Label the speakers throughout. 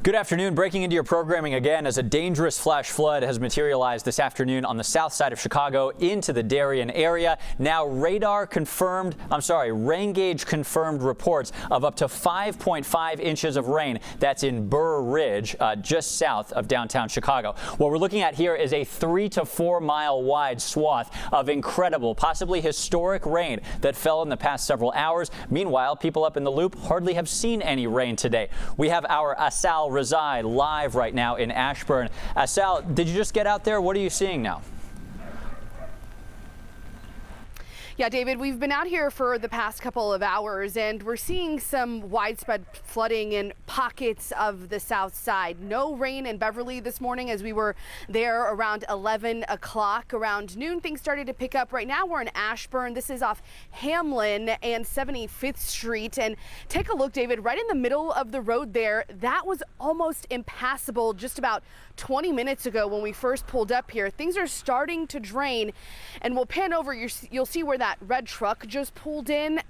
Speaker 1: Good afternoon. Breaking into your programming again as a dangerous flash flood has materialized this afternoon on the south side of Chicago into the Darien area. Now rain gauge confirmed reports of up to 5.5 inches of rain. That's in Burr Ridge, just south of downtown Chicago. What we're looking at here is a 3 to 4 mile wide swath of incredible, possibly historic rain that fell in the past several hours. Meanwhile, people up in the Loop hardly have seen any rain today. We have our Asal Reside live right now in Ashburn. Asal, did you just get out there? What are you seeing now?
Speaker 2: Yeah, David, we've been out here for the past couple of hours and we're seeing some widespread flooding in pockets of the south side. No rain in Beverly this morning as we were there around 11 o'clock. Around noon, things started to pick up. Right now, we're in Ashburn. This is off Hamlin and 75th Street. And take a look, David, right in the middle of the road there. That was almost impassable just about 20 minutes ago when we first pulled up here. Things are starting to drain, and we'll pan over. You'll see where that red truck just pulled in.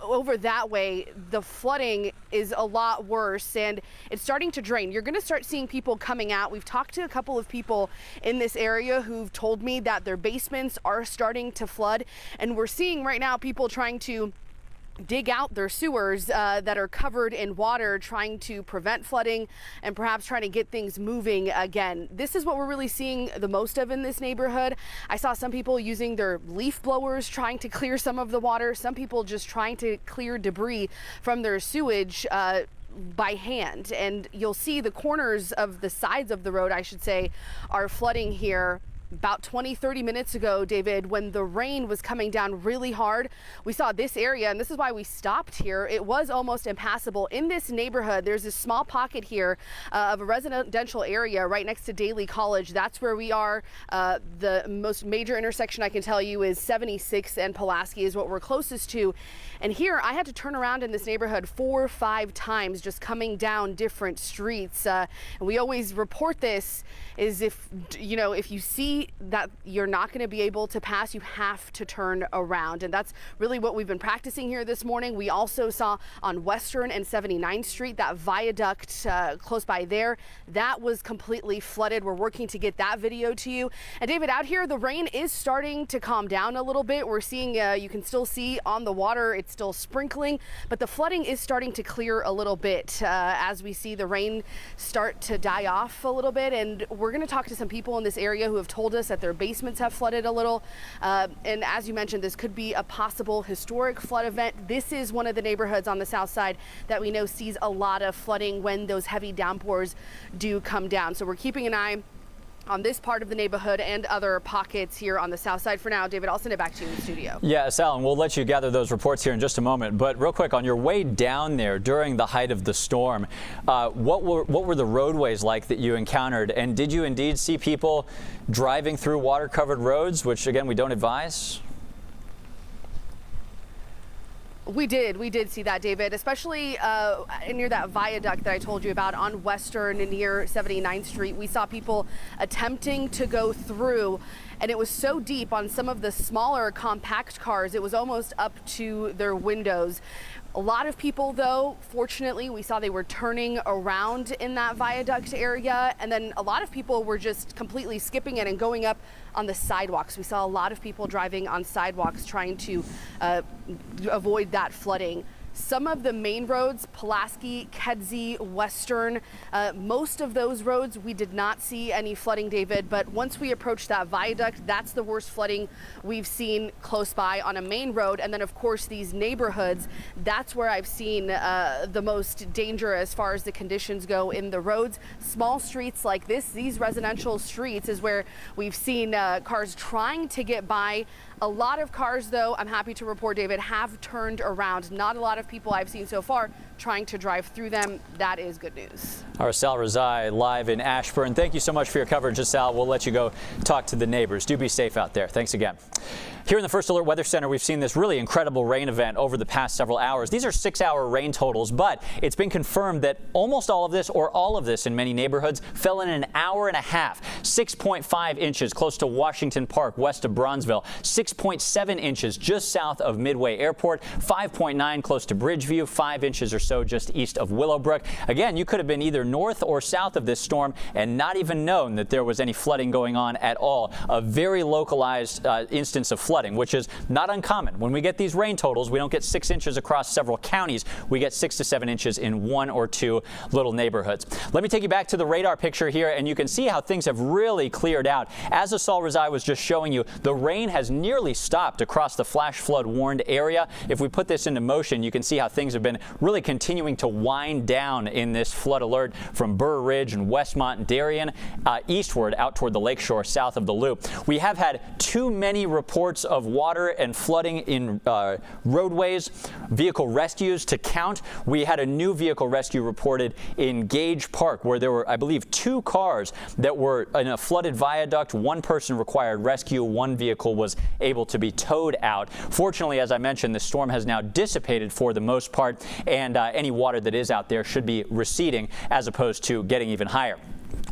Speaker 2: Over that way, the flooding is a lot worse and it's starting to drain. You're going to start seeing people coming out. We've talked to a couple of people in this area who've told me that their basements are starting to flood, and we're seeing right now people trying to dig out their sewers that are covered in water, trying to prevent flooding and perhaps trying to get things moving again. This is what we're really seeing the most of in this neighborhood. I saw some people using their leaf blowers trying to clear some of the water, some people just trying to clear debris from their sewage by hand. And you'll see the corners of the sides of the road, I should say, are flooding here. About 20-30 minutes ago, David, when the rain was coming down really hard, we saw this area, and this is why we stopped here. It was almost impassable. In this neighborhood, there's a small pocket here of a residential area right next to Daly College. That's where we are. The most major intersection I can tell you is 76 and Pulaski is what we're closest to. And here, I had to turn around in this neighborhood 4 or 5 times just coming down different streets. And we always report this is if you see that you're not going to be able to pass, you have to turn around. And that's really what we've been practicing here this morning. We also saw on Western and 79th Street, that viaduct close by there, that was completely flooded. We're working to get that video to you. And David, out here, the rain is starting to calm down a little bit. We're seeing, you can still see on the water, it's still sprinkling, but the flooding is starting to clear a little bit as we see the rain start to die off a little bit. And we're going to talk to some people in this area who have told us that their basements have flooded a little. And as you mentioned, this could be a possible historic flood event. This is one of the neighborhoods on the south side that we know sees a lot of flooding when those heavy downpours do come down. So we're keeping an eye on this part of the neighborhood and other pockets here on the south side. For now, David, I'll send it back to you in the studio.
Speaker 1: Yeah, Sal, and we'll let you gather those reports here in just a moment. But real quick, on your way down there during the height of the storm, what were the roadways like that you encountered? And did you indeed see people driving through water-covered roads, which, again, we don't advise?
Speaker 2: We did see that, David, especially near that viaduct that I told you about on Western and near 79th Street. We saw people attempting to go through, and it was so deep on some of the smaller compact cars, it was almost up to their windows. A lot of people, though, fortunately, we saw they were turning around in that viaduct area, and then a lot of people were just completely skipping it and going up on the sidewalks. We saw a lot of people driving on sidewalks trying to avoid that flooding. Some of the main roads, Pulaski, Kedzie, Western, most of those roads, we did not see any flooding, David. But once we approached that viaduct, that's the worst flooding we've seen close by on a main road. And then, of course, these neighborhoods, that's where I've seen the most danger as far as the conditions go in the roads. Small streets like this, these residential streets, is where we've seen cars trying to get by. A lot of cars, though, I'm happy to report, David, have turned around. Not a lot of people I've seen so far trying to drive through them. That is good news. Our
Speaker 1: Asal Reside live in Ashburn. Thank you so much for your coverage, Asal. We'll let you go talk to the neighbors. Do be safe out there. Thanks again. Here in the First Alert Weather Center, we've seen this really incredible rain event over the past several hours. These are 6-hour rain totals, but it's been confirmed that almost all of this, or all of this in many neighborhoods, fell in an hour and a half. 6.5 inches close to Washington Park, west of Bronzeville. 6.7 inches just south of Midway Airport. 5.9 close to Bridgeview. 5 inches or so so just east of Willowbrook. Again, you could have been either north or south of this storm and not even known that there was any flooding going on at all. A very localized instance of flooding, which is not uncommon. When we get these rain totals, we don't get 6 inches across several counties. We get 6 to 7 inches in 1 or 2 little neighborhoods. Let me take you back to the radar picture here, and you can see how things have really cleared out. As Asal Razai was just showing you, the rain has nearly stopped across the flash flood warned area. If we put this into motion, you can see how things have been really continuing to wind down in this flood alert from Burr Ridge and Westmont and Darien eastward out toward the lakeshore south of the Loop. We have had too many reports of water and flooding in roadways, vehicle rescues to count. We had a new vehicle rescue reported in Gage Park where there were, I believe, 2 cars that were in a flooded viaduct. 1 person required rescue. 1 vehicle was able to be towed out. Fortunately, as I mentioned, the storm has now dissipated for the most part, and any water that is out there should be receding as opposed to getting even higher.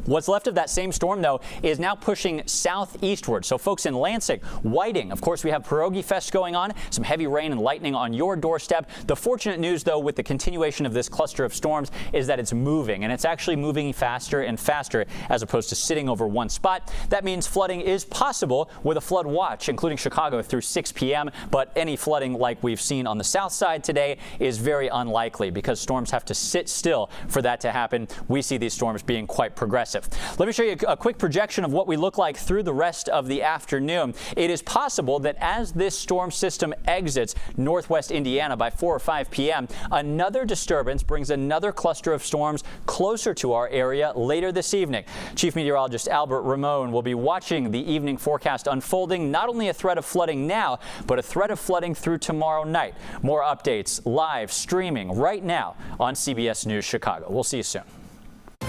Speaker 1: What's left of that same storm, though, is now pushing southeastward. So folks in Lansing, Whiting, of course, we have Pierogi Fest going on, some heavy rain and lightning on your doorstep. The fortunate news, though, with the continuation of this cluster of storms is that it's moving, and it's actually moving faster and faster as opposed to sitting over one spot. That means flooding is possible with a flood watch, including Chicago through 6 p.m., but any flooding like we've seen on the south side today is very unlikely because storms have to sit still for that to happen. We see these storms being quite progressive. Let me show you a quick projection of what we look like through the rest of the afternoon. It is possible that as this storm system exits northwest Indiana by 4 or 5 p.m., another disturbance brings another cluster of storms closer to our area later this evening. Chief Meteorologist Albert Ramon will be watching the evening forecast unfolding, not only a threat of flooding now, but a threat of flooding through tomorrow night. More updates live streaming right now on CBS News Chicago. We'll see you soon.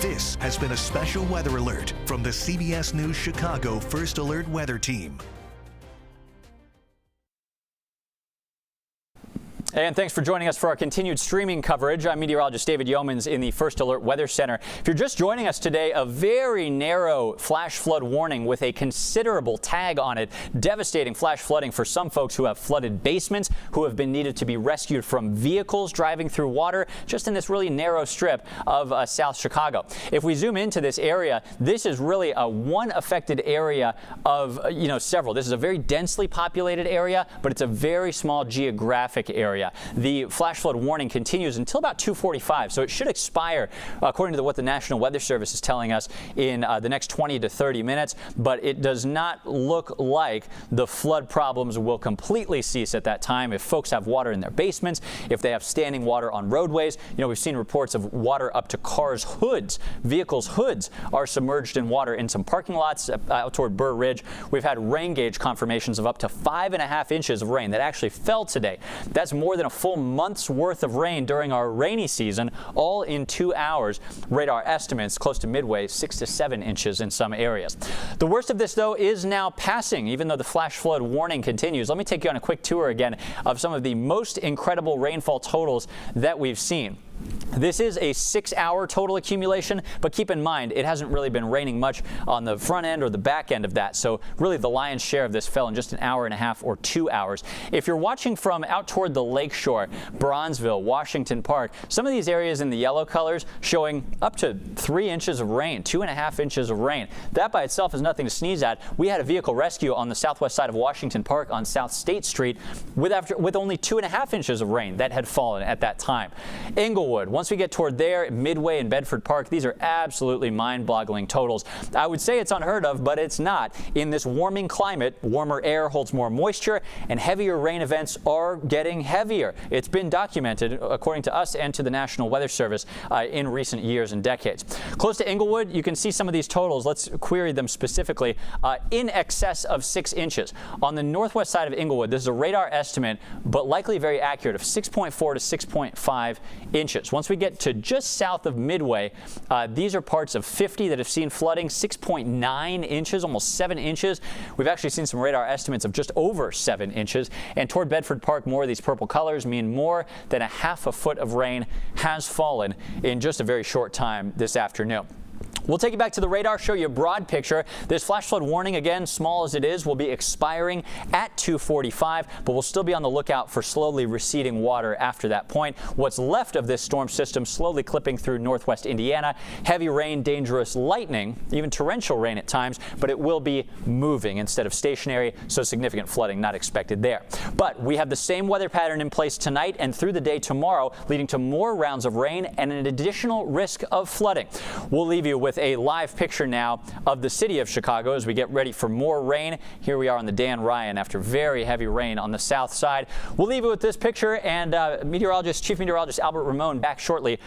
Speaker 3: This has been a special weather alert from the CBS News Chicago First Alert Weather Team.
Speaker 1: And thanks for joining us for our continued streaming coverage. I'm meteorologist David Yeomans in the First Alert Weather Center. If you're just joining us today, a very narrow flash flood warning with a considerable tag on it. Devastating flash flooding for some folks who have flooded basements, who have been needed to be rescued from vehicles driving through water, just in this really narrow strip of South Chicago. If we zoom into this area, this is really a one affected area of, several. This is a very densely populated area, but it's a very small geographic area. The flash flood warning continues until about 2:45, so it should expire, according to what the National Weather Service is telling us, in the next 20 to 30 minutes. But it does not look like the flood problems will completely cease at that time. If folks have water in their basements, if they have standing water on roadways, we've seen reports of water up to cars' hoods. Vehicles' hoods are submerged in water in some parking lots out toward Burr Ridge. We've had rain gauge confirmations of up to 5.5 inches of rain that actually fell today. That's more than a full month's worth of rain during our rainy season, all in 2 hours. Radar estimates close to Midway, 6 to 7 inches in some areas. The worst of this, though, is now passing, even though the flash flood warning continues. Let me take you on a quick tour again of some of the most incredible rainfall totals that we've seen. This is a 6-hour total accumulation, but keep in mind it hasn't really been raining much on the front end or the back end of that. So really the lion's share of this fell in just an hour and a half or 2 hours. If you're watching from out toward the lakeshore, Bronzeville, Washington Park, some of these areas in the yellow colors showing up to 3 inches of rain, 2.5 inches of rain. That by itself is nothing to sneeze at. We had a vehicle rescue on the southwest side of Washington Park on South State Street with only 2.5 inches of rain that had fallen at that time. Englewood, once we get toward there, Midway and Bedford Park, these are absolutely mind-boggling totals. I would say it's unheard of, but it's not. In this warming climate, warmer air holds more moisture, and heavier rain events are getting heavier. It's been documented, according to us and to the National Weather Service, in recent years and decades. Close to Englewood, you can see some of these totals. Let's query them specifically. In excess of 6 inches. On the northwest side of Englewood, this is a radar estimate, but likely very accurate, of 6.4 to 6.5 inches. Once we get to just south of Midway, these are parts of 50 that have seen flooding, 6.9 inches, almost 7 inches. We've actually seen some radar estimates of just over 7 inches. And toward Bedford Park, more of these purple colors mean more than 1/2 foot of rain has fallen in just a very short time this afternoon. We'll take you back to the radar, show you a broad picture. This flash flood warning, again, small as it is, will be expiring at 2:45, but we'll still be on the lookout for slowly receding water after that point. What's left of this storm system slowly clipping through northwest Indiana. Heavy rain, dangerous lightning, even torrential rain at times, but it will be moving instead of stationary, so significant flooding not expected there. But we have the same weather pattern in place tonight and through the day tomorrow, leading to more rounds of rain and an additional risk of flooding. We'll leave you with a live picture now of the city of Chicago as we get ready for more rain. Here we are on the Dan Ryan after very heavy rain on the south side. We'll leave you with this picture, and Chief Meteorologist Albert Ramon back shortly.